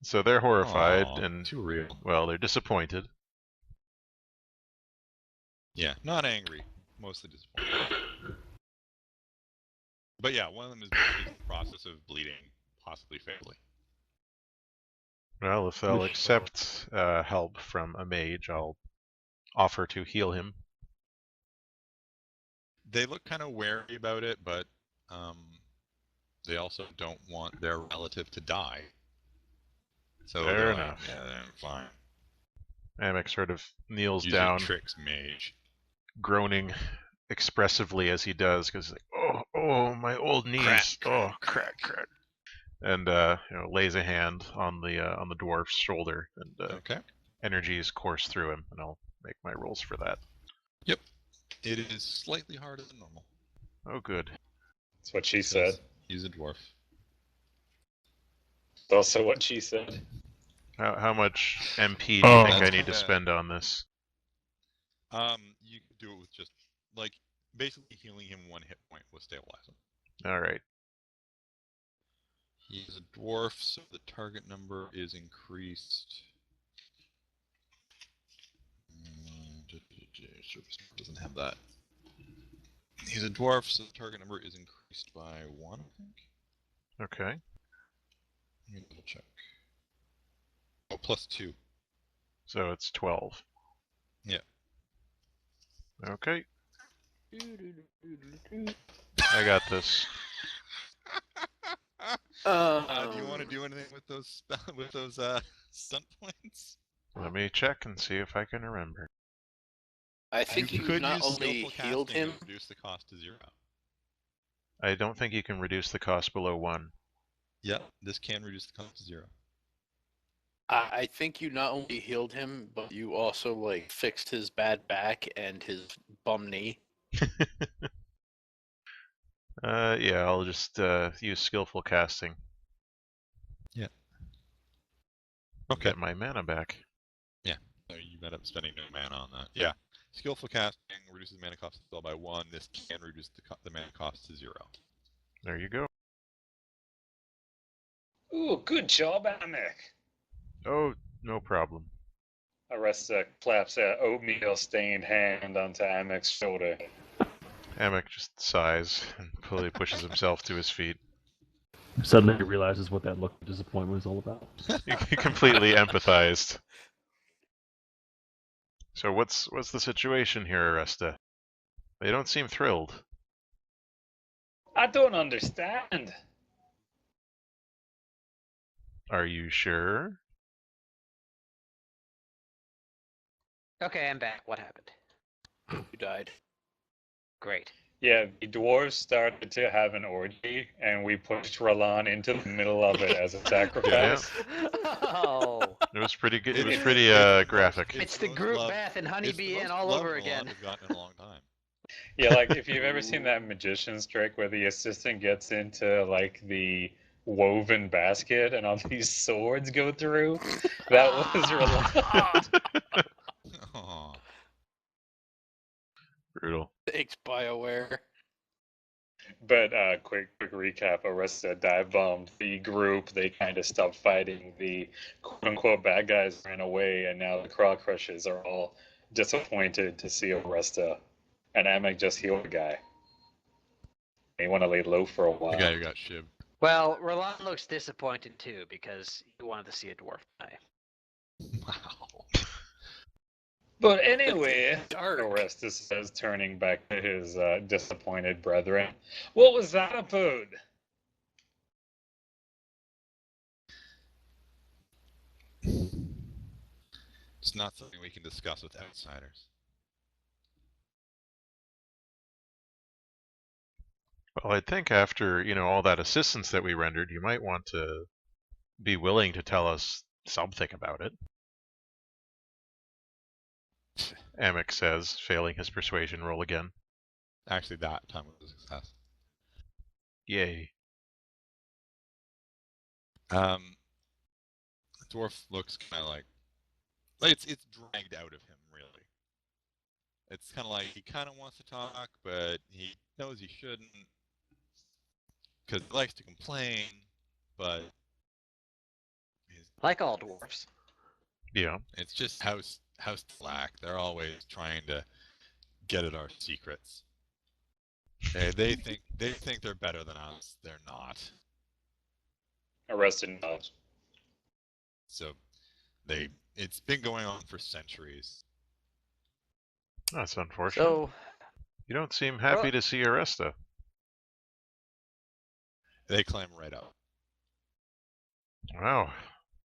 So they're horrified and, too real. well, they're disappointed. Yeah, not angry, mostly disappointed. But yeah, one of them is in the process of bleeding, possibly fatally. Well, if they'll accept help from a mage, I'll offer to heal him. They look kind of wary about it, but they also don't want their relative to die. So Fair they're enough. like, yeah, they're fine. Amek sort of kneels Use down, your tricks, mage. groaning expressively as he does, because like, oh, my old knees, crack. And lays a hand on the dwarf's shoulder, and Okay. energies course through him, and I'll make my rolls for that. Yep. It is slightly harder than normal. Oh, good. That's what she said. He's a dwarf. That's also what she said. How much MP do you think I need to spend on this? You can do it with just, like, basically healing him 1 hit point will stabilize him. Alright. He's a dwarf, so the target number is increased. Service doesn't have that. He's a dwarf, so the target number is increased by 1, I think. Okay. Let me double check. Oh, +2. So it's 12. Yeah. Okay. I got this. Do you want to do anything with those stunt points? Let me check and see if I can remember. I think you could not use only skillful healed casting him. and reduce the cost to 0. I don't think you can reduce the cost below 1. Yeah, this can reduce the cost to 0. I think you not only healed him, but you also like fixed his bad back and his bum knee. Yeah, I'll just use skillful casting. Yeah. Okay. Get my mana back. Yeah. So you end up spending no mana on that. Yeah. Skillful casting reduces mana cost of spell by 1. This can reduce the mana cost to 0. There you go. Ooh, good job, Amek. Oh, no problem. Aresta claps an oatmeal-stained hand onto Amek's shoulder. Amek just sighs and fully pushes himself to his feet. Suddenly he realizes what that look of disappointment was all about. He completely empathized. So what's the situation here, Aresta? They don't seem thrilled. I don't understand. Are you sure? Okay, I'm back. What happened? You died. Great. Yeah, the dwarves started to have an orgy, and we pushed Ralan into the middle of it as a sacrifice. Oh. It was pretty good. It was pretty graphic. It's the group bath and Honeybee Inn all over again. We've gotten in a long time. Yeah, like if you've ever seen that magician's trick where the assistant gets into like the woven basket and all these swords go through, that was Ralan. Aww. Brutal. Thanks, BioWare. But quick recap: Arista dive bombed the group. They kind of stopped fighting. The quote-unquote bad guys ran away, and now the Claw Crushers are all disappointed to see Arista. And Amek just healed the guy. They want to lay low for a while. The guy who got shibbed. Well, Roland looks disappointed too because he wanted to see a dwarf die. Wow. But anyway, Dark. Orestes says, turning back to his disappointed brethren, what was that about? It's not something we can discuss with outsiders. Well, I think after, all that assistance that we rendered, you might want to be willing to tell us something about it. Amek says, failing his persuasion roll again. Actually, that time was a success. Yay. The dwarf looks kind of like it's dragged out of him, really. It's kind of like he kind of wants to talk, but he knows he shouldn't because he likes to complain, but Like all dwarfs. Yeah. It's just house slack. They're always trying to get at our secrets. They think they're better than us. They're not. Arrested knowledge. So it's been going on for centuries. That's unfortunate. So, You don't seem happy Well- to see Aresta. They climb right up. Wow.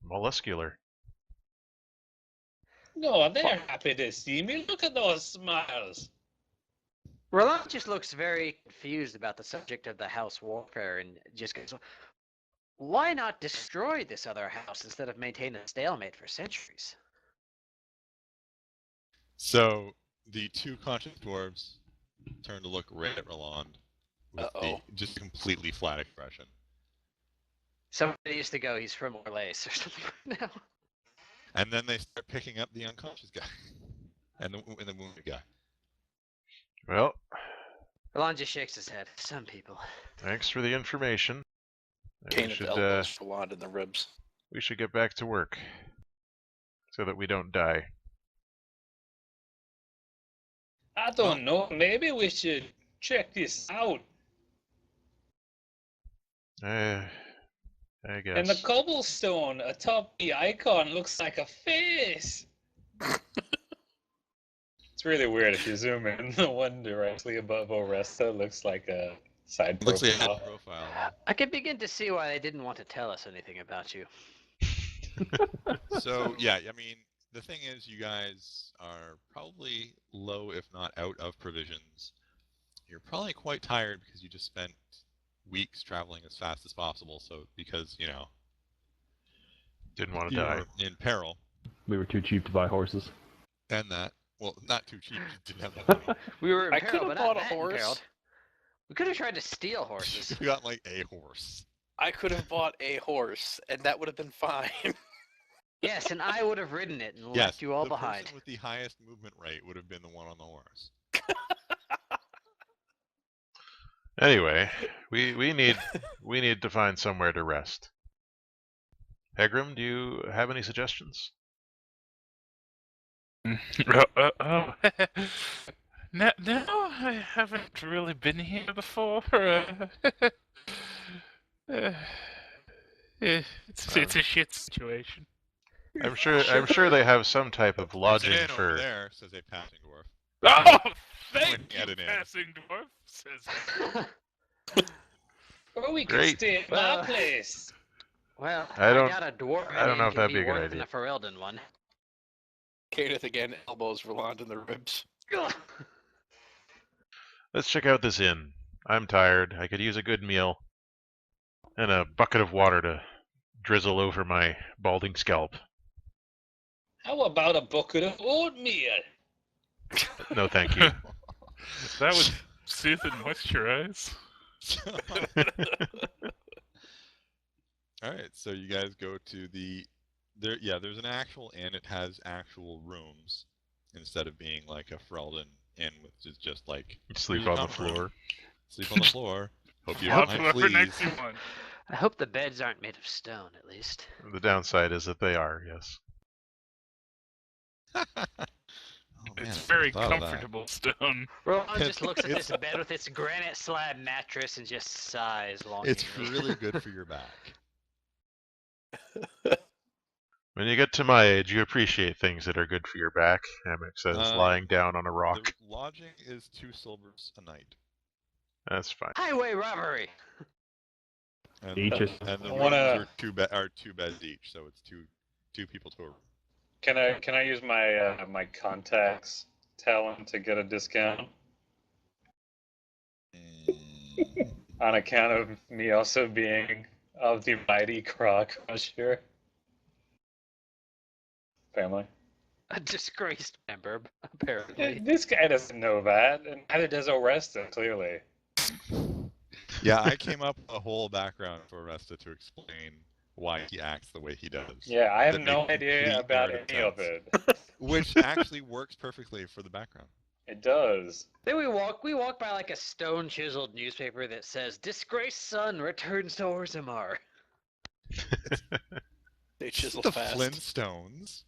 Molluscular. No, they're happy to see me. Look at those smiles. Roland just looks very confused about the subject of the house warfare and just goes, why not destroy this other house instead of maintaining a stalemate for centuries? So the two conscious dwarves turn to look right at Roland with Uh-oh. just completely flat expression. Somebody used to go, he's from Orlace or something now. And then they start picking up the unconscious guy and the wounded guy. Well, Roland just shakes his head. Some people. thanks for the information. Cane at the elbows for Wand in the ribs. We should get back to work so that we don't die. I don't know. Maybe we should check this out. I guess. And the cobblestone atop the icon looks like a face. It's really weird if you zoom in. The one directly above Oresta looks like a side Looks like a profile. profile. I can begin to see why they didn't want to tell us anything about you. So yeah, I mean, the thing is, you guys are probably low, if not out of provisions. You're probably quite tired because you just spent weeks traveling as fast as possible. So because Didn't want to you die. were in peril, We were too cheap to buy horses. and that not too cheap. You didn't have that money. We were in I peril, could but have not bought a that horse. imperiled. We could have tried to steal horses. You got like a horse. I could have bought a horse, and that would have been fine. Yes, and I would have ridden it and Yes, left you all the behind. person with the highest movement rate would have been the one on the horse. Anyway, we need to find somewhere to rest. Pegram, do you have any suggestions? No, I haven't really been here before. It's a shit situation. I'm sure they have some type of lodging It's in over for. there, says a passing dwarf. Oh, thank Get you, it in. passing dwarf. Says Or we could Great. stay at my place. Well, I don't- got a dwarf. I don't know if that'd be a good worse idea. than a Ferelden one. Kenneth again, elbows for Wand in the ribs. Let's check out this inn. I'm tired. I could use a good meal and a bucket of water to drizzle over my balding scalp. How about a bucket of oatmeal? No, thank you. that would soothe and moisturize. All right, so you guys go to there. Yeah, there's an actual inn. It has actual rooms instead of being like a Ferelden inn, which is just like Sleep here's a on the common room. floor. Sleep on the floor. Hope you Help don't whoever mind next fleas. you want. I hope the beds aren't made of stone, at least. The downside is that they are, yes. Oh, man, It's I very thought of that. comfortable stone. Roland just looks at It's- this bed with its granite slab mattress and just sighs longingly. It's really good for your back. When you get to my age, you appreciate things that are good for your back, Hammock says, lying down on a rock. The lodging is 2 silvers a night. That's fine. Highway robbery! And, Each is- and the I rooms wanna- are two beds each, so it's two people to a room. Can I use my my contacts talent to get a discount on account of me also being of the mighty Craw Crusher family? A disgraced member, apparently. This guy doesn't know that, and neither does Oresta, clearly. Yeah, I came up with a whole background for Aresta to explain why he acts the way he does. Yeah, I have That no makes idea complete about narrative any of sense. it. Which actually works perfectly for the background. It does. Then we walk by like a stone chiseled newspaper that says, "Disgraced son returns to Orzammar." They This is chisel the fast. Flintstones.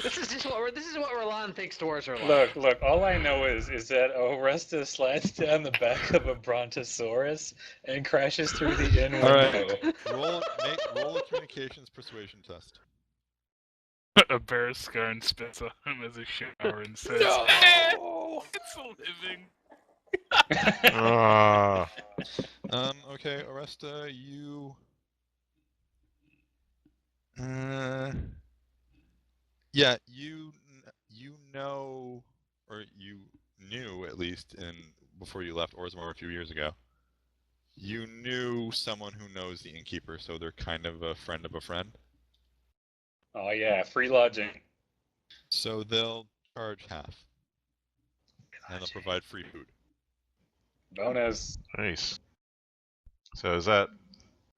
this is what Roland thinks dwarves are like. Look. All I know is that Oresta slides down the back of a brontosaurus and crashes through the inn All right. window. Roll a communications persuasion test. A bear scarn spits on him as a shower and says, No! "It's a living." Ah, Okay, Oresta, you. Yeah, you know, or you knew at least before you left Orzammar a few years ago. You knew someone who knows the innkeeper, so they're kind of a friend of a friend. Oh yeah, free lodging. So they'll charge half, and they'll provide free food. Bonus. nice. So is that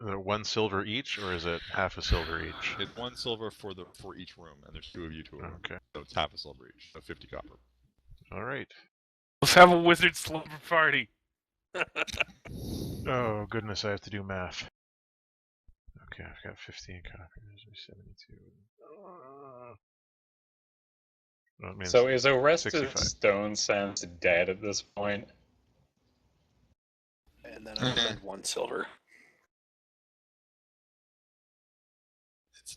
1 silver each, or is it half a silver each? It's 1 silver for each room, and there's 2 of you to a room. Okay. So it's half a silver each, so 50 copper. All right. Let's have a wizard slumber party. Oh goodness, I have to do math. Okay, I've got 15 copies. 72. That means So is Oresta's 65. stone sense dead at this point? And then I'll spend 1 silver. It's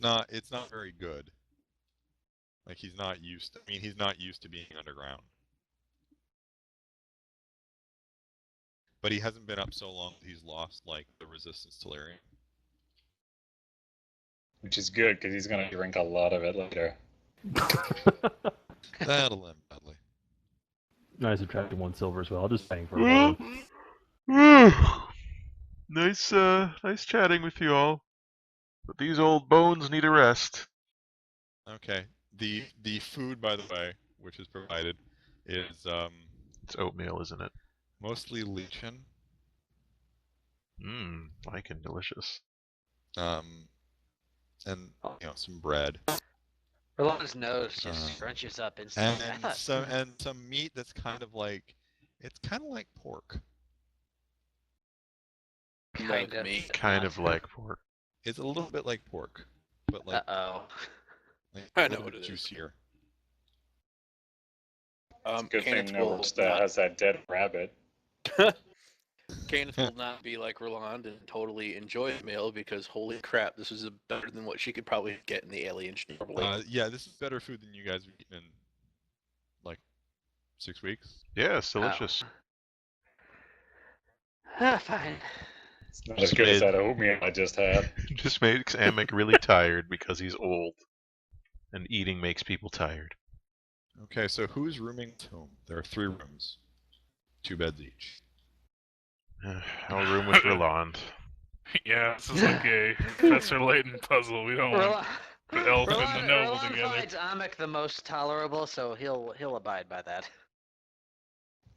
not very good. Like he's not used to being underground. But he hasn't been up so long that he's lost like the resistance to Lyrium. Which is good, because he's going to drink a lot of it later. That'll end badly. I subtracted 1 silver as well. I'll just bang for Well, a nice chatting with you all. But these old bones need a rest. Okay. The food, by the way, which is provided, is It's oatmeal, isn't it? mostly lichen. Lichen, delicious. And some bread. Roland's nose just scrunches up instantly. And some meat that's kind of like pork. Kind of. meat. Kind of like pork. It's a little bit like pork, but like, Uh-oh. like I a know little what bit it is. juicier. Good thing Canis no will Oresta not- has that dead rabbit. Canis will not be like Roland and totally enjoy the meal because holy crap, this is better than what she could probably get in the aliens normally. Yeah, this is better food than you guys have eaten in like 6 weeks. Yeah, it's delicious. Fine. It's not as good as that oatmeal I just had. Just makes Amek really tired because he's old. And eating makes people tired. Okay, so who's rooming at home? There are 3 rooms, 2 beds each. I'll room with Roland. Yeah, this is like a Professor Layton puzzle. We don't want the elf and the noble Roland together. finds Amek the most tolerable, so he'll abide by that.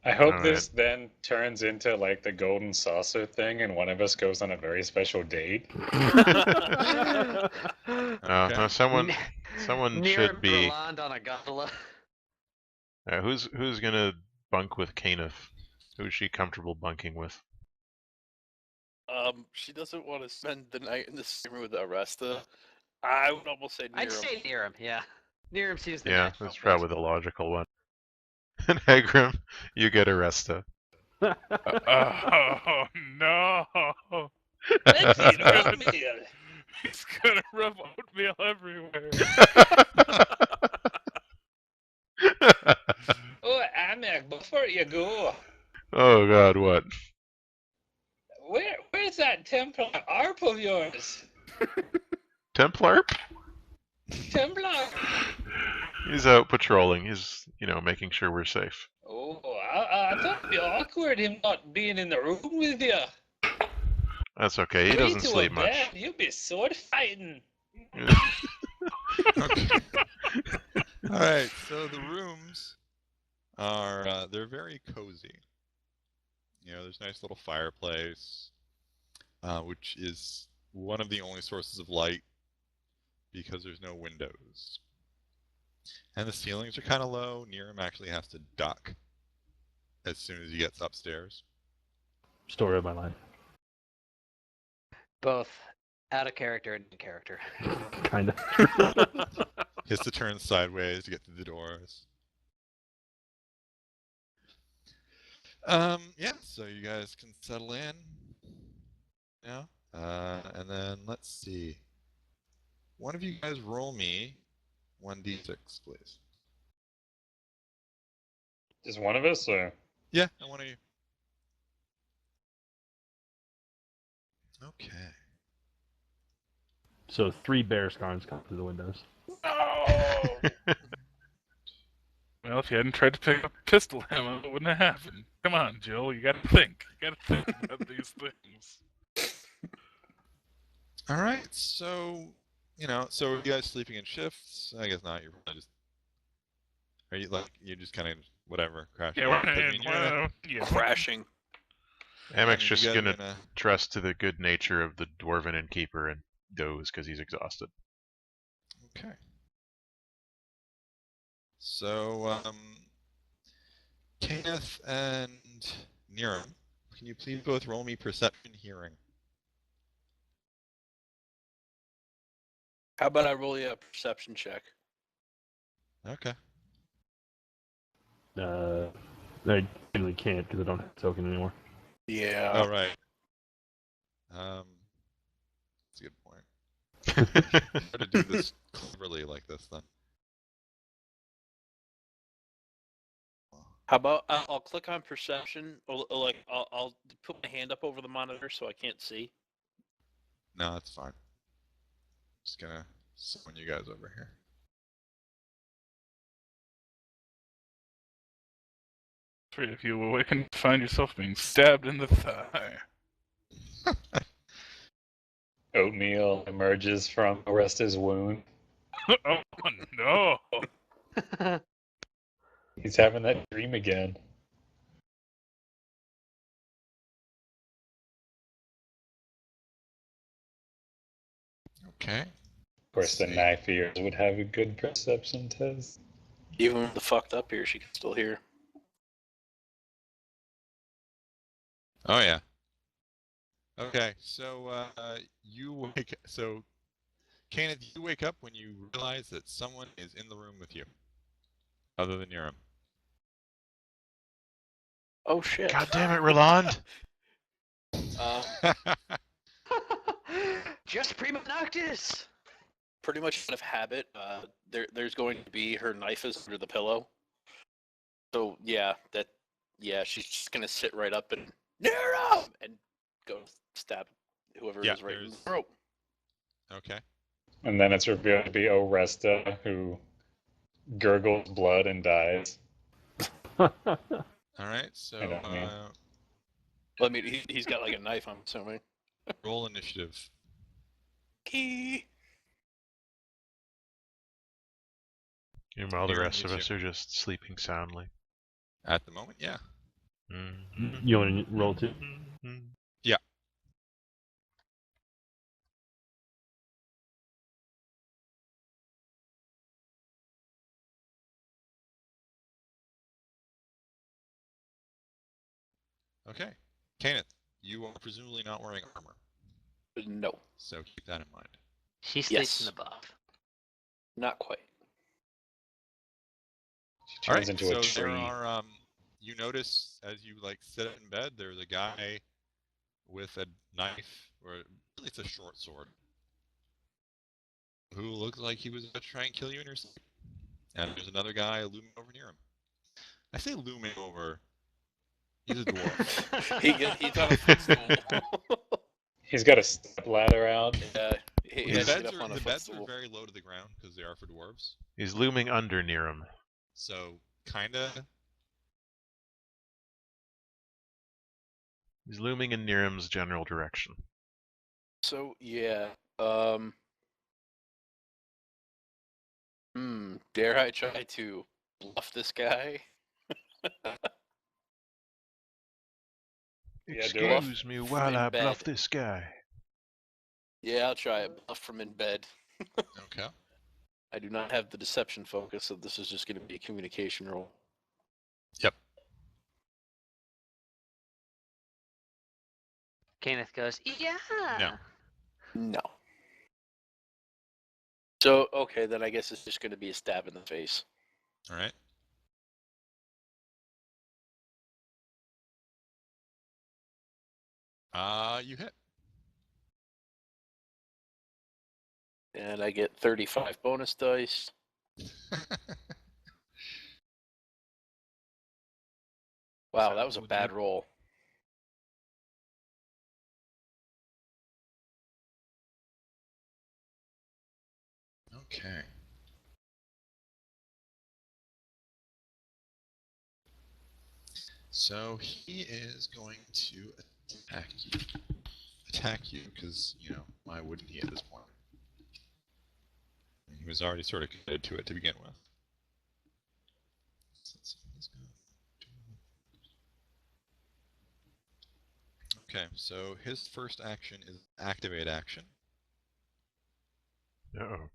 I hope All this then turns into like the golden saucer thing and one of us goes on a very special date. Okay. No, someone Neram should be. Roland on a gondola. Who's gonna bunk with Kenneth? Who's she comfortable bunking with? She doesn't want to spend the night in the same room with Oresta. I would almost say Neram. I'd say Neram, yeah. Neram seems the Yeah, natural that's fit. probably the logical one. And Hagrim, you get Aresta. Oh no! Let's eat oatmeal. He's gonna rub oatmeal everywhere. Oh, Amek, before you go, Oh God, what? where's that Templar ARP of yours? Templar? Templar? He's out patrolling. He's, making sure we're safe. Oh, I thought it'd be awkward him not being in the room with you. That's okay. He Way doesn't to sleep a much. bed, you'll be sword fighting. Okay. All right, so the rooms are they're very cozy. There's a nice little fireplace, which is one of the only sources of light because there's no windows. And the ceilings are kind of low. Neram actually has to duck as soon as he gets upstairs. Story of my life. Both Out of character and in character. Kind of. He has to turn sideways to get through the doors. Yeah, so you guys can settle in. Yeah. And then let's see. One of you guys roll me 1d6, please. Just one of us, or Yeah, one of you. Okay. So 3 bear scars come through the windows. No! Well, if you hadn't tried to pick up a pistol ammo, it wouldn't have happened. Come on, Jill, you gotta think. You gotta think about these things. All right, so, so are you guys sleeping in shifts? I guess not. You're probably just... Are you, like, you just kind of, whatever, crashing? Yeah, Yeah. Crashing. Amek's You just guys gonna are trust to the good nature of the Dwarven innkeeper and doze because he's exhausted. Okay. So, Kenneth and Neram, can you please both roll me perception hearing? How about I roll you a perception check? Okay. I really can't because I don't have token anymore. Yeah. Oh, right. That's a good point. Try to do this cleverly like this, then. How about I'll click on perception, or like I'll put my hand up over the monitor so I can't see. No, that's fine. Just gonna summon you guys over here. Three of you awaken to find yourself being stabbed in the thigh. oatmeal emerges from Oresta's wound. Oh no! He's having that dream again. Okay. Of course, the knife ears would have a good perception test. Even with the fucked up here, she can still hear. Oh, yeah. Okay, so, you wake... So, Kenneth, you wake up when you realize that someone is in the room with you. Other than Neram. Oh shit! God damn it, Roland! Just prima noctis. Pretty much out of habit. There's going to be her knife is under the pillow. So yeah, she's just gonna sit right up and Neram and go stab whoever Yeah, is right in the there's- throat. Okay. And then it's revealed to be Oresta, who gurgles blood and dies. Alright, so, I don't know. Well, I mean, he's got like a knife. I'm assuming. roll initiative. Key. Meanwhile, the Neram rest of gets us are just sleeping soundly. At the moment, yeah. You want to roll too? Yeah. Okay. Kenneth, you are presumably not wearing armor, No, so keep that in mind. She sleeps Yes. in the buff. not quite. She Alright, turns into so a tree. there are, you notice as you, like, sit up in bed, there's a guy with a knife, or really it's a short sword, who looks like he was about to try and kill you in your sleep. And there's another guy looming over near him. I say looming over. He's a dwarf. He's on a footstool. He's got a step ladder out. Yeah, he The has to get beds, up on a the beds are footstool. very low to the ground because they are for dwarves. He's looming under Neram. So, kinda. He's looming in Neram's general direction. So yeah, dare I try to bluff this guy? Yeah, do it. Excuse me while in I bed. bluff this guy. Yeah, I'll try it. Bluff from in bed. Okay. I do not have the deception focus, so this is just going to be a communication roll. Yep. Kenneth goes, yeah. No. No. So, okay, then I guess it's just going to be a stab in the face. All right. You hit. And I get 35 bonus dice. Wow, that was a bad roll. Okay. So he is going to attack you. Attack you, because, you know, why wouldn't he at this point? He was already sort of committed to it to begin with. So let's see what he's gonna do. Okay, so his first action is activate action. Uh-oh.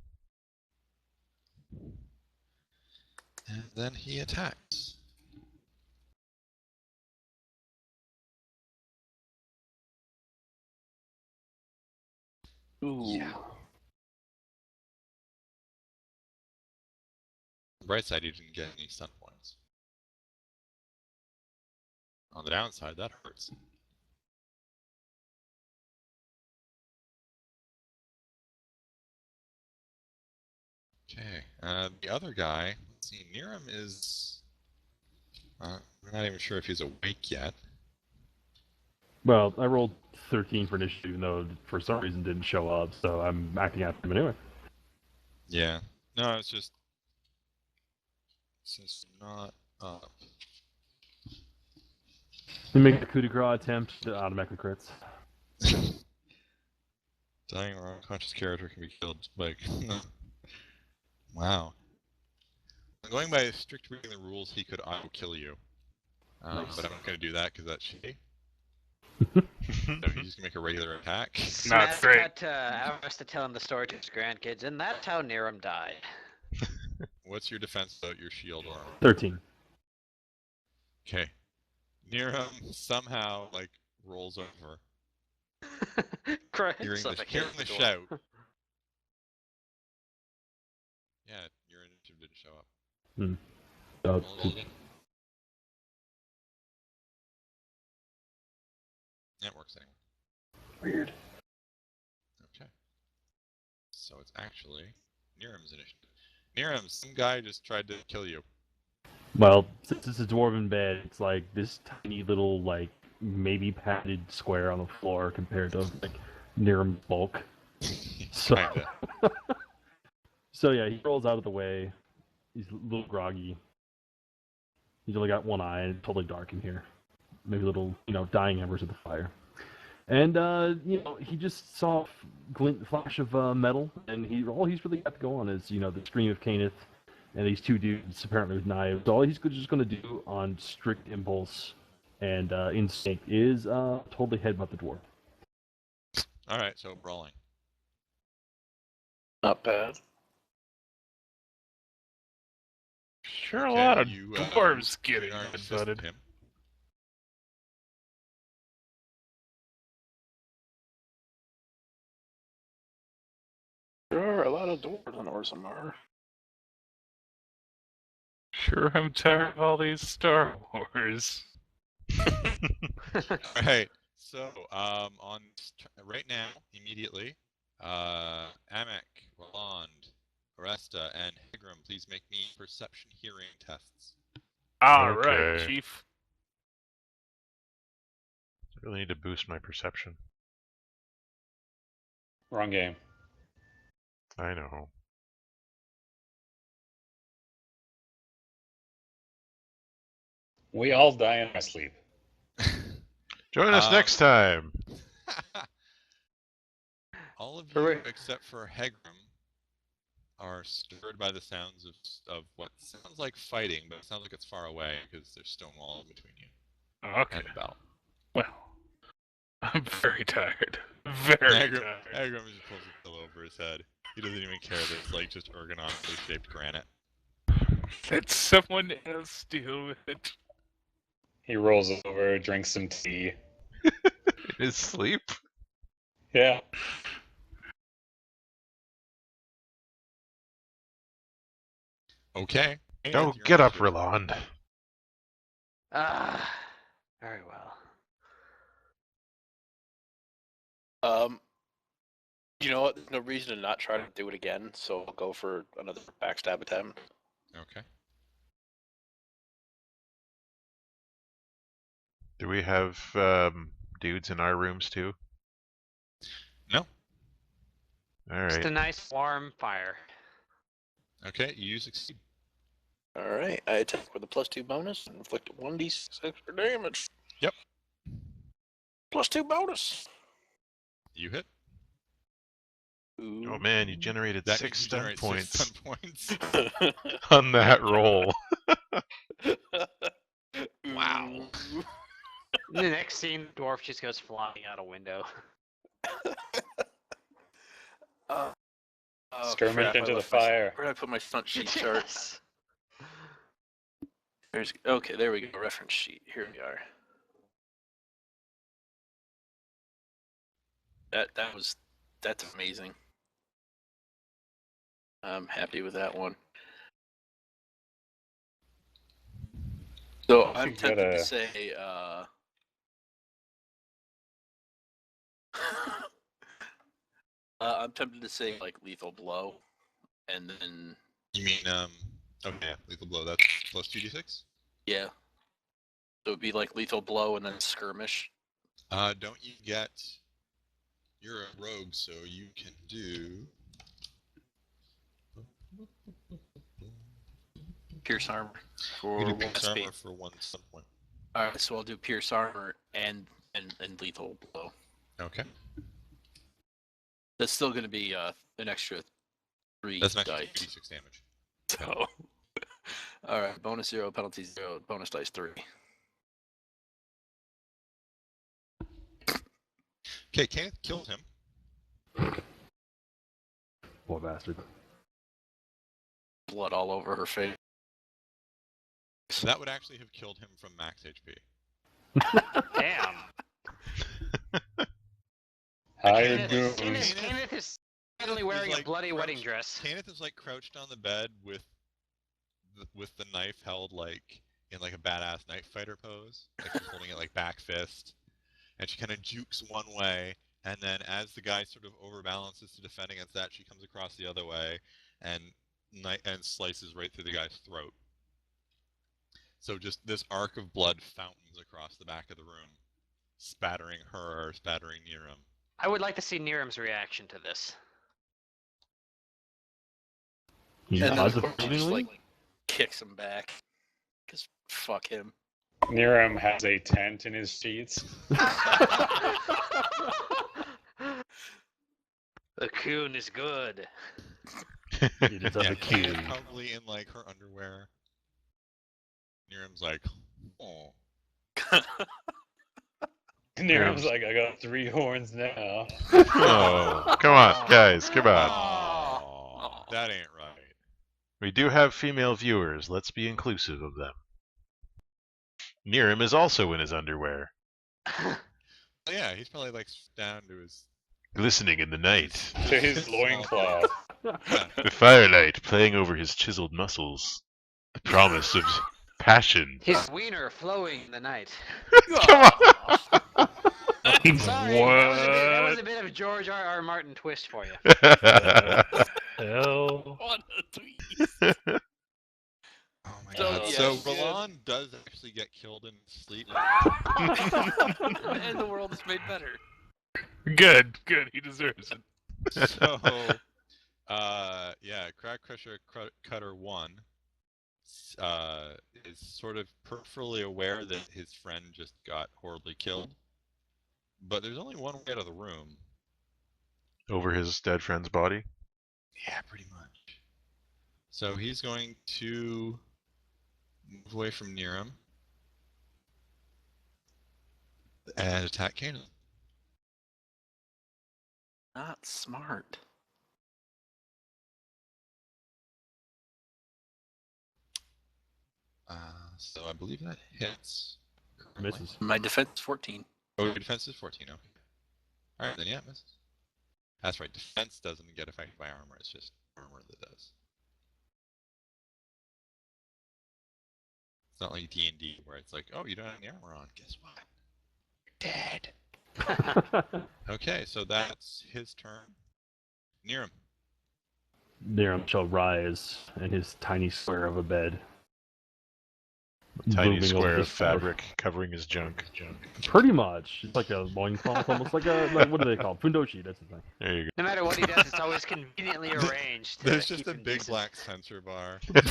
And then he attacks. Ooh. Yeah. On the bright side, he didn't get any stun points. On the downside, that hurts. Okay, the other guy, let's see, Neram is... we're not even sure if he's awake yet. Well, I rolled 13 for initiative, even though for some reason didn't show up, so I'm acting after him anyway. Yeah. No, it's just not up. We make the coup de grace attempt to automatically crits. Dying or unconscious character can be killed. Like, wow. Going by strict reading the rules, he could auto-kill you. Nice. But I'm not going to do that because that's shitty. So he's just going to make a regular attack. Not great. Arista telling the story to his grandkids, and that's how Neram died. What's your defense without your shield armor? 13. Okay. Neram somehow, like, rolls over. Hearing the shout. Yeah, your initiative didn't show up. Oh, Roll it again. That works anyway. weird. Okay. So it's actually Neram's initiative. Neram, some guy just tried to kill you. Well, since it's a dwarven bed, it's like this tiny little, like, maybe padded square on the floor compared to, like, Neram's bulk. So, Kinda. so yeah, he rolls out of the way. He's a little groggy. He's only got one eye and it's totally dark in here. Maybe little, dying embers of the fire. And, he just saw a flash of metal, and all he's really got to go on is, the scream of Cainith, and these two dudes apparently with knives. All he's just going to do on strict impulse and instinct is totally headbutt the dwarf. Alright, so brawling. Not bad. Sure, Okay, a lot of you, dwarves getting Iron Fist headbutted. him. There are a lot of dwarves on Orzammar. Sure, I'm tired of all these Star Wars. Alright, so, right now, immediately, Amek, Roland, Aresta, and Higram, please make me perception hearing tests. All right, Okay. Chief. I really need to boost my perception. Wrong game. I know. We all die in our sleep. Join us next time. All of you, except for Higram, are stirred by the sounds of what sounds like fighting, but it sounds like it's far away because there's stone wall between you Okay. and the bell. Well, I'm very tired. Very Higram tired. just pulls a pillow over his head. He doesn't even care that it's like just ergonomically shaped granite. Let someone else deal with it. He rolls over, drinks some tea. In his sleep? Yeah. Okay. Go You're get up, initiative. Roland. Ah, very well. You know what? There's no reason to not try to do it again, so I'll go for another backstab attempt. Okay. Do we have dudes in our rooms too? No. All Just a right. nice warm fire. Okay, you succeed. Alright, I attack with a +2 bonus and inflict 1d6 extra damage. Yep. +2 bonus. You hit. Oh man, you generated That 6 means you stun generate points 6 stun points. on that roll. Wow. In the next scene, dwarf just goes flying out a window. Oh, Skirmish crap, I into the left my- fire. Where did I put my front sheet chart? Yes. Okay, there we go. Reference sheet. Here we are. That's amazing. I'm happy with that one. So I'm You tempted gotta- to say, I'm tempted to say like lethal blow, and then You mean, okay, lethal blow, that's plus 2d6? yeah, so it'd be like lethal blow and then skirmish. Don't you get... You're a rogue, so you can do... Pierce armor for You can do 1 pierce SP. armor for 1 stun point. All right, so I'll do pierce armor and lethal blow. Okay. That's still going to be an extra 3 That's an extra dice. 2d6 damage. So, all right, bonus 0, penalty 0, bonus dice 3. Okay, Kenneth killed him. Poor bastard. Blood all over her face. So that would actually have killed him from max HP. Damn. Hired Kenneth, goons. Kenneth is suddenly wearing a bloody wedding dress. Kenneth is like crouched on the bed with the knife held like in like a badass knife fighter pose, like she's holding it like back fist, and she kind of jukes one way, and then as the guy sort of overbalances to defend against that, she comes across the other way and slices right through the guy's throat. So just this arc of blood fountains across the back of the room, spattering her, spattering Neram. I would like to see Neram's reaction to this. He And then nods of course she just approvingly. like kicks him back. Cause fuck him. Neram has a tent in his sheets. The coon is good. He does have Yeah, a Kenneth key. probably in like her underwear. Neram's like, oh. Neram's like, I got 3 horns now. Oh, come on, guys, come on. Aw, that ain't right. We do have female viewers. Let's be inclusive of them. Neram is also in his underwear, Oh, yeah, he's probably like down to his glistening in the night, To his loincloth. Yeah. the firelight playing over his chiseled muscles, the promise of passion. His wiener flowing in the night. Come on! Sorry, that was a bit of George R.R. Martin twist for you. Hell. What a tweet. Oh my So, god. yeah, So she did. Roland does actually get killed in his sleep. And the world is made better. Good, good. He deserves it. So, yeah, Crack Crusher Cutter 1 is sort of peripherally aware that his friend just got horribly killed. But there's only one way out of the room. Over his dead friend's body? Yeah, pretty much. So he's going to move away from Neram and attack Kanan. Not smart. So I believe that hits. Misses. My defense is 14. Oh, your defense is 14, okay. Alright, then yeah, it misses. That's right, defense doesn't get affected by armor, it's just armor that does. not like D&D where it's like, oh, you don't have any armor on. Guess what? Dead. Okay, so that's his turn. Neram. Neram shall rise in his tiny square of a bed. Tiny moving over square this of fabric covering his junk. Pretty much. It's like a loincloth, almost like what do they call it? Fundoshi, that's the thing. There you No matter what he does, it's always conveniently arranged. to There's just keep a him big decent. black sensor bar. go.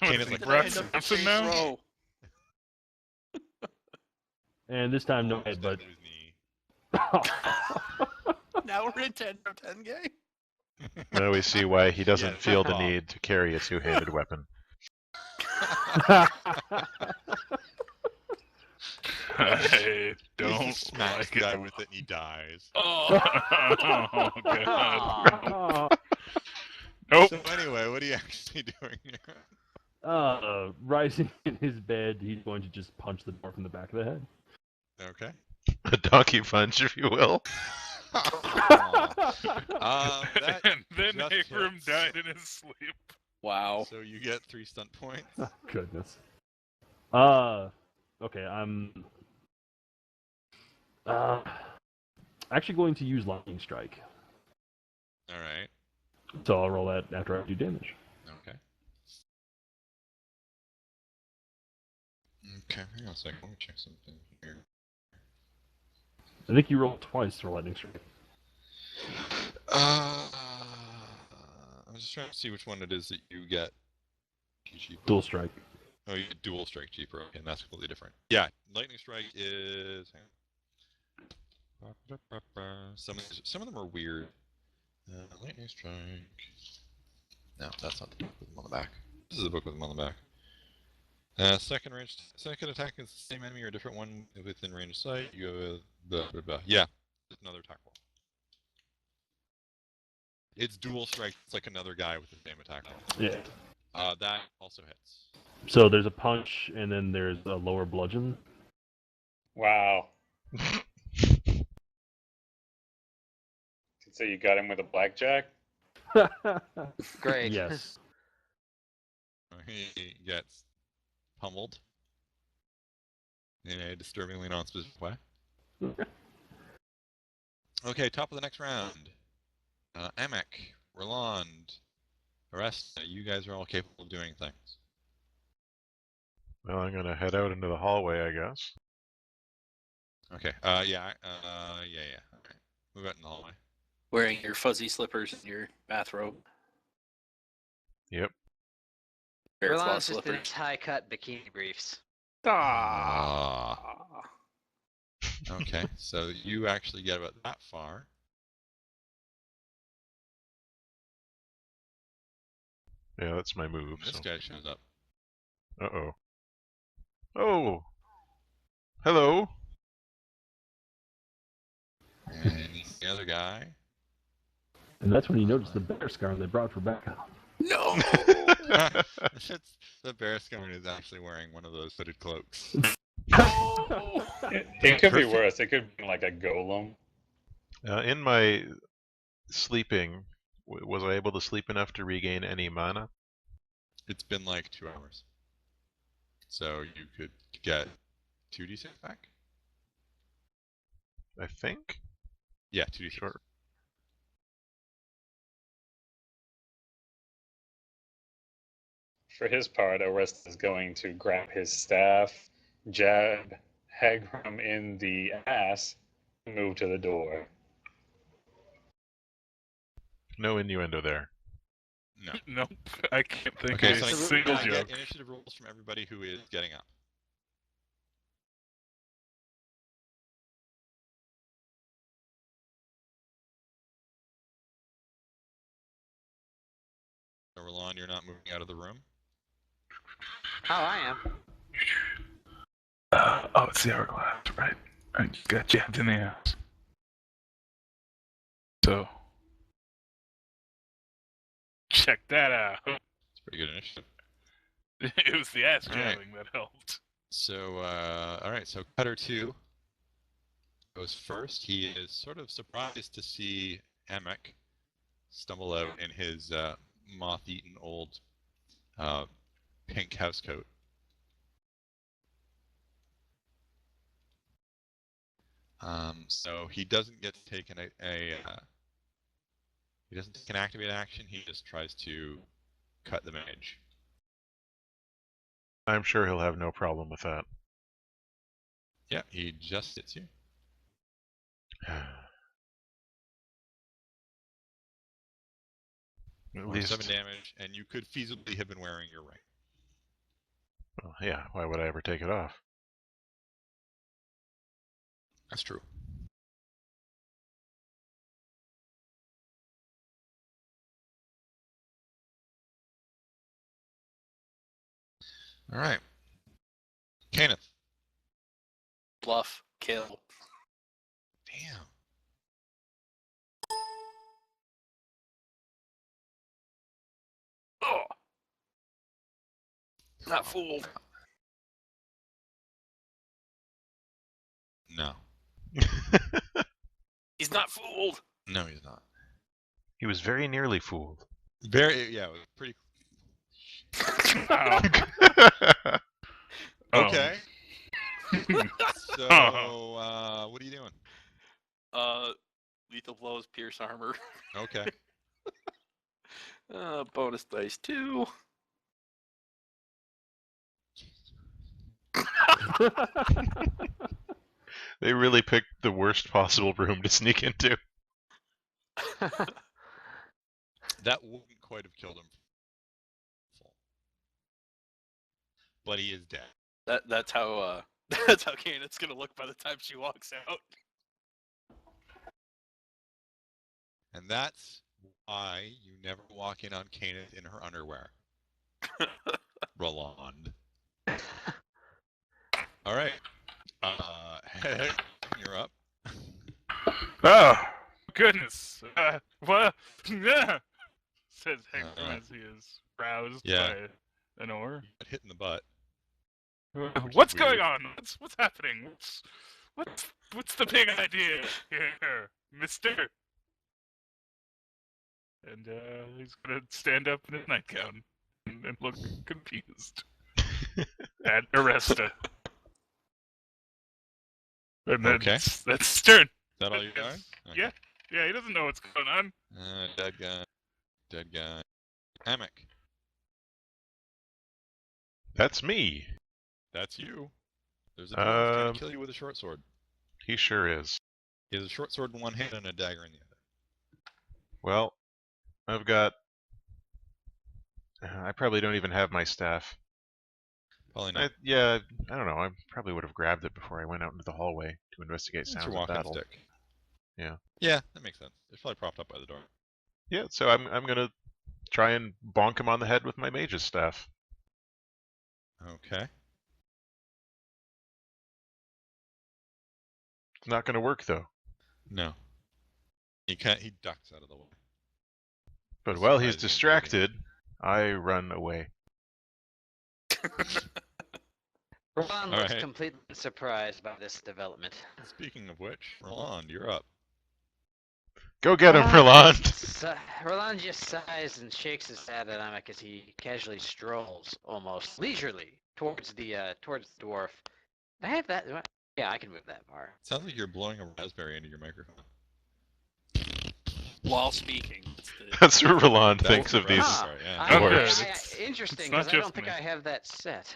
Kane What is is like, he, Brad End of Simpson the now? row. And this time, no almost head, but down to his knee. Now we're in 10 from 10 game. Now we see why he doesn't Yeah, feel the Bob. need to carry a two-handed weapon. I He don't just smacks like the guy it. with it and he dies. Oh, God. Aw. Nope. So anyway, what are you actually doing here? Rising in his bed, he's going to just punch the dwarf in the back of the head. Okay. A donkey punch, if you will. That And then just Neram hits. died in his sleep. Wow. So you get 3 stunt points. Oh, goodness. Okay, I'm actually going to use lightning strike. All right. So I'll roll that after I do damage. Okay. Okay, hang on a second. Let me check something here. I think you rolled twice for lightning strike. I'm just trying to see which one it is that you get. Dual strike. Oh, you get dual strike cheaper. Okay, and that's completely different. Yeah, lightning strike is. Hang on. Some of them are weird. Lightning strike. No, that's not the book with them on the back. This is the book with them on the back. Second attack is the same enemy or a different one within range of sight. You have a yeah, it's another attack roll. It's dual strike. It's like another guy with the same attack roll. Yeah. That also hits. So there's a punch, and then there's a lower bludgeon. Wow. So you got him with a blackjack? Great. Yes. He gets pummeled in a disturbingly non-specific way. Okay, top of the next round. Amek, Roland, Aresta, you guys are all capable of doing things. Well, I'm gonna head out into the hallway, I guess. Okay. Yeah. Alright. Move out in the hallway. Wearing your fuzzy slippers and your bathrobe. Yep. Bear claw Roland's just in slippers. his high-cut bikini briefs. Okay, so you actually get about that far. Yeah, that's my move. This So. guy shows up. Uh-oh. Oh! Hello! And the other guy. And that's when you notice the bear scar they brought Rebecca. No! The bear scarn is actually wearing one of those hooded cloaks. No! It could be worse. It could be like a golem. In my sleeping, was I able to sleep enough to regain any mana? It's been like 2 hours. So you could get 2d6 back? I think? Yeah, 2d6. Sure. For his part, Orest is going to grab his staff, jab Hagram in the ass, and move to the door. No innuendo there. No. Nope. I can't think Okay, of so a I single get joke. initiative rolls from everybody who is getting up. So, Roland, you're not moving out of the room? Oh, I am. Oh, it's the hourglass, right? I just got jabbed in the ass. So, check that out. It's pretty good initiative. It was the ass All right. jabbing that helped. So, alright, so Cutter 2 goes first. He is sort of surprised to see Amek stumble out in his moth-eaten old pink housecoat. So he doesn't get to take he doesn't take an activate action. He just tries to cut the mage. I'm sure he'll have no problem with that. Yeah, he just hits you. At For least, 7 damage, and you could feasibly have been wearing your ring. well, yeah. Why would I ever take it off? That's true. All right, Kenneth. Bluff, kill. Damn. Oh, not fooled. No. He's not fooled. No, he's not. He was very nearly fooled. Yeah, it was pretty. Wow. Okay. So, what are you doing? Lethal blows, pierce armor. Okay. Bonus dice 2. They really picked the worst possible room to sneak into. That wouldn't quite have killed him. But he is dead. That's how that's how Kanet's gonna look by the time she walks out. And that's why you never walk in on Kenneth in her underwear. Roland. All right. You're up. Oh, goodness. Well, yeah, says Hector as he is roused Yeah. by an oar. Got hit in the butt. What's is going weird. on? What's happening? What's the big idea here, mister? And he's gonna stand up in his nightgown and look confused at Aresta. And then Okay. that's Stern. Is that all you got? Yes. Yeah. Yeah, he doesn't know what's going on. Dead guy. Dead guy. Hammock. That's me. That's you. There's a dwarf trying Um, to kill you with a short sword. He sure is. He has a short sword in one hand and a dagger in the other. Well, I've got. I probably don't even have my staff. Probably not. Yeah, I don't know. I probably would have grabbed it before I went out into the hallway to investigate It's sounds your of walking battle. stick. Yeah. Yeah, that makes sense. It's probably propped up by the door. Yeah, so I'm gonna try and bonk him on the head with my mage's staff. Okay. It's not gonna work though. No. He can't. He ducks out of the way. But while he's Surprisingly distracted, I run away. Roland looks Alright. completely surprised by this development. Speaking of which, Roland, you're up. Go get him, Roland! Roland just sighs and shakes his head at Namek as he casually strolls, almost leisurely, towards the dwarf. I have that. Yeah, I can move that far. Sounds like you're blowing a raspberry into your microphone. While speaking. That's what Roland That's thinks the of these. raspberry, yeah. I- Dwarves. Interesting, it's not because I don't just think me. I have that set.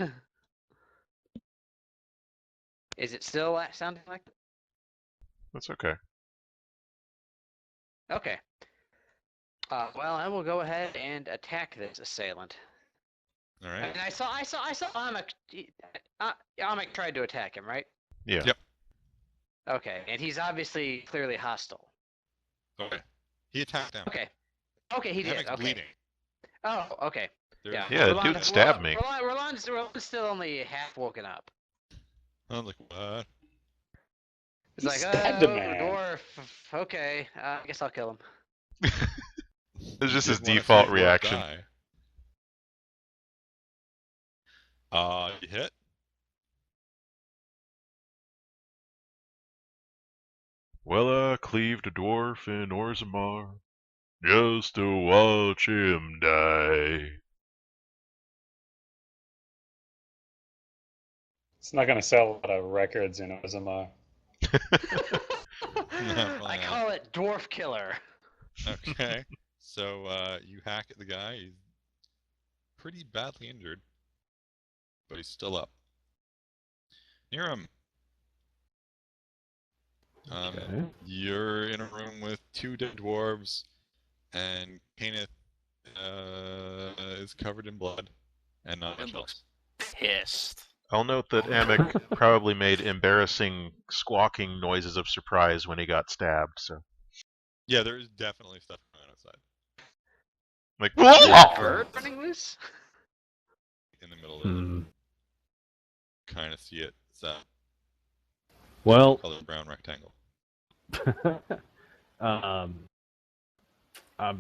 Is it still sounding like that? That's okay. Okay. Well, I will go ahead and attack this assailant. All right. And I saw Amek. Amek tried to attack him, right? Yeah. Yep. Okay, and he's obviously clearly hostile. Okay. He attacked him. Okay. Okay, he did. Hammock's Okay. bleeding. Oh, okay. There's Yeah. Yeah, dude stabbed me. Roland's still only half woken up. I was like, what? He's He like, stabbed oh, a man." dwarf. Okay, I guess I'll kill him. It's just his Didn't wanna default see dwarf reaction. die. You hit. Well, I cleaved a dwarf in Orzammar, just to watch him die. It's not going to sell a lot of records in Ozama. I call it Dwarf Killer. Okay. So you hack at the guy. He's pretty badly injured, but he's still up. Neram. Okay. You're in a room with 2 dead dwarves, and Kenneth is covered in blood and not much else. Pissed. I'll note that Amik probably made embarrassing squawking noises of surprise when he got stabbed. So, Yeah, there is definitely stuff going on outside like, Bird running loose? in the middle of it. Hmm. Kind of see it. It's a Well, colored brown rectangle. I'm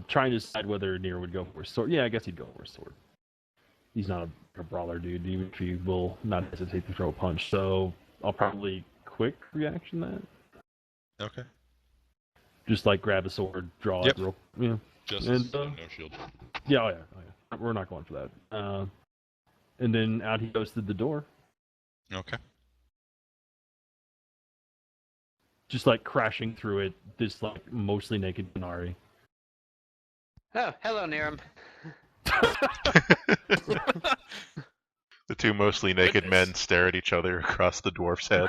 trying to decide whether Near would go for a sword. Yeah, I guess he'd go for a sword. He's not a brawler, dude. Even if he will not hesitate to throw a punch. So I'll probably quick reaction that. Okay. Just like grab a sword, draw Yep. it real. Yeah. Just And, no shield. Yeah, oh yeah. We're not going for that. And then out he goes through the door. Okay. Just like crashing through it, this like mostly naked Denari. Oh, hello, Neram. The 2 mostly naked Goodness. men stare at each other across the dwarf's head.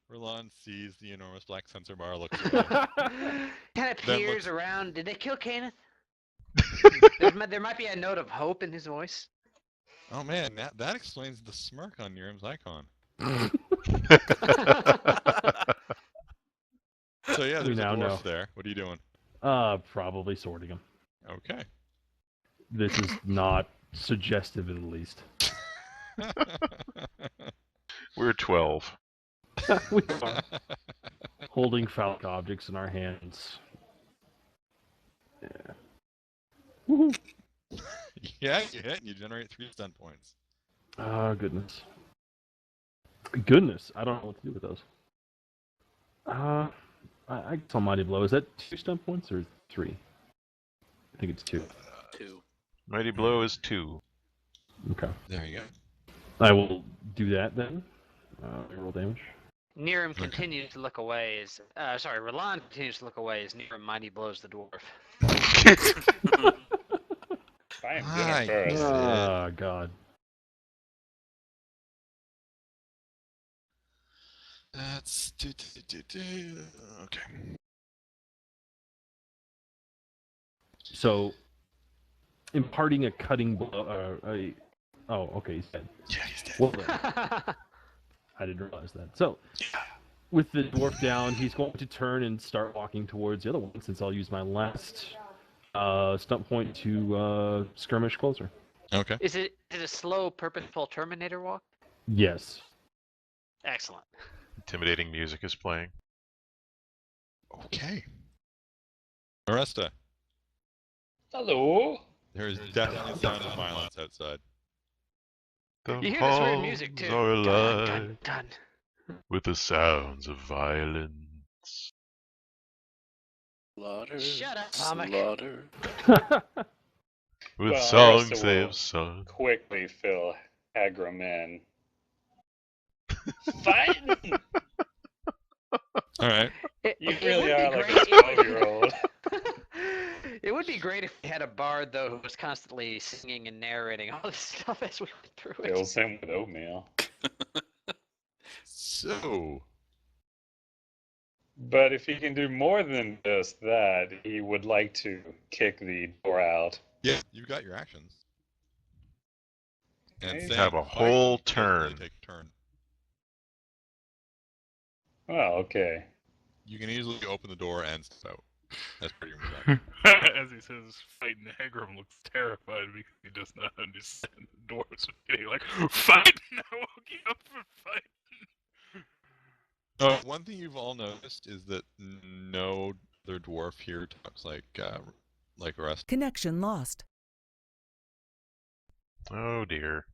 Roland sees the enormous black sensor bar, looks around. Kind of Then peers looks- around. Did they kill Kenneth? There might be a note of hope in his voice. Oh man, that explains the smirk on Neram's icon. So yeah, We there's a now dwarf know. there. What are you doing? Probably swording him. Okay. This is not suggestive in the least. We're 12. We are holding phallic objects in our hands. Yeah. Woohoo. Yeah, you hit and you generate 3 stun points. Oh, goodness. Goodness, I don't know what to do with those. I guess Almighty Blow. Is that 2 stun points or 3? I think it's 2. 2. Mighty Blow is 2. Okay. There you go. I will do that then. Roll damage. Neram continues to look away as Roland continues to look away as Neram mighty blows the dwarf. I am Hi. good at first. Oh, God. That's okay. So, imparting a cutting blow. Oh, okay, he's dead. Yeah, he's dead. Well, then, I didn't realize that. So, with the dwarf down, he's going to turn and start walking towards the other one, since I'll use my last stunt point to skirmish closer. Okay. Is it a slow, purposeful Terminator walk? Yes. Excellent. Intimidating music is playing. Okay. Aresta, Hello. there is definitely sound of violence outside. The You hear this weird halls music too. are Dun, alive dun, dun. with the sounds of violence. Slaughter. Shut up, Amik. Slaughter. With Well, songs Arista they will have sung. Quickly fill Hagram in. Fighting. All right. You It really would be are like great a if- 12-year-old. It would be great if we had a bard though who was constantly singing and narrating all this stuff as we went through it. Fills him with oatmeal. So, But if he can do more than just that, he would like to kick the door out. yeah, you got your actions. And Okay. saying Have a fight whole will basically turn. Take a turn. Oh, okay. You can easily open the door and step out. That's pretty much As he says, fighting Hagram looks terrified because he does not understand the dwarves are getting like, fight! I woke you up for fight! One thing you've all noticed is that no other dwarf here talks like Aresta. Connection lost. Oh dear.